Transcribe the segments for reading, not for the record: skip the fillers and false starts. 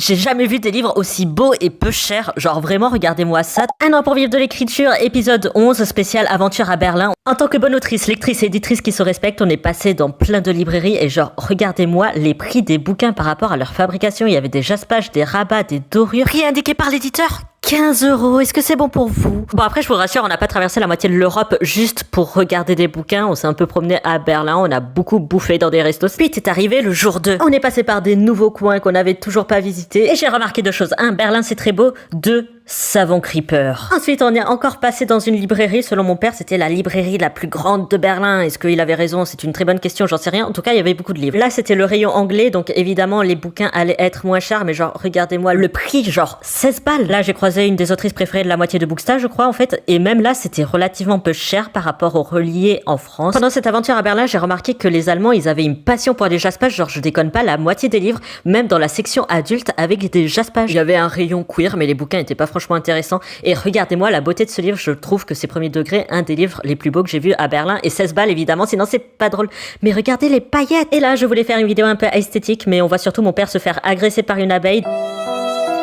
J'ai jamais vu des livres aussi beaux et peu chers. Genre vraiment, regardez-moi ça. Un an pour vivre de l'écriture, épisode 11, spécial aventure à Berlin. En tant que bonne autrice, lectrice et éditrice qui se respecte, on est passé dans plein de librairies et genre, regardez-moi les prix des bouquins par rapport à leur fabrication. Il y avait des jaspages, des rabats, des dorures. Prix indiqué par l'éditeur. 15 €, est-ce que c'est bon pour vous? Bon, après, je vous rassure, on n'a pas traversé la moitié de l'Europe juste pour regarder des bouquins. On s'est un peu promené à Berlin, on a beaucoup bouffé dans des restos. Puis est arrivé le jour 2. On est passé par des nouveaux coins qu'on n'avait toujours pas visités. Et j'ai remarqué deux choses. 1, Berlin, c'est très beau. 2, savon creeper. Ensuite, on est encore passé dans une librairie. Selon mon père, c'était la librairie la plus grande de Berlin. Est-ce qu'il avait raison? C'est une très bonne question, j'en sais rien. En tout cas, il y avait beaucoup de livres. Là, c'était le rayon anglais, donc évidemment, les bouquins allaient être moins chers. Mais genre, regardez-moi le prix, genre 16 balles. Là, j'ai croisé une des autrices préférées de la moitié de Bookstar, je crois, en fait. Et même là, c'était relativement peu cher par rapport aux reliés en France. Pendant cette aventure à Berlin, j'ai remarqué que les Allemands, ils avaient une passion pour les jaspages. Genre, je déconne pas, la moitié des livres, même dans la section adulte, avec des jaspages. Il y avait un rayon queer, mais les bouquins étaient pas franchement intéressants. Et regardez-moi la beauté de ce livre, je trouve que c'est premier degré un des livres les plus beaux que j'ai vus à Berlin. Et 16 balles évidemment, sinon c'est pas drôle. Mais regardez les paillettes. Et là, je voulais faire une vidéo un peu esthétique, mais on voit surtout mon père se faire agresser par une abeille.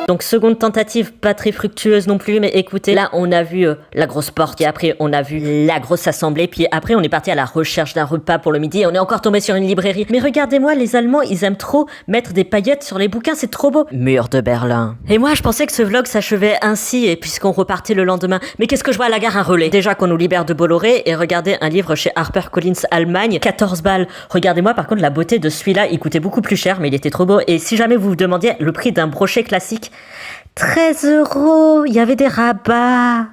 Donc seconde tentative, pas très fructueuse non plus, mais écoutez, là on a vu la grosse porte, et après on a vu la grosse assemblée, puis après on est parti à la recherche d'un repas pour le midi, et on est encore tombé sur une librairie. Mais regardez-moi, les Allemands, ils aiment trop mettre des paillettes sur les bouquins, c'est trop beau. Mur de Berlin. Et moi je pensais que ce vlog s'achevait ainsi, et puisqu'on repartait le lendemain. Mais qu'est-ce que je vois à la gare? Un relais. Déjà qu'on nous libère de Bolloré, et regardez un livre chez HarperCollins Allemagne, 14 balles. Regardez-moi par contre la beauté de celui-là, il coûtait beaucoup plus cher, mais il était trop beau. Et si jamais vous vous demandiez le prix d'un brochet classique, 13 €, il y avait des rabats.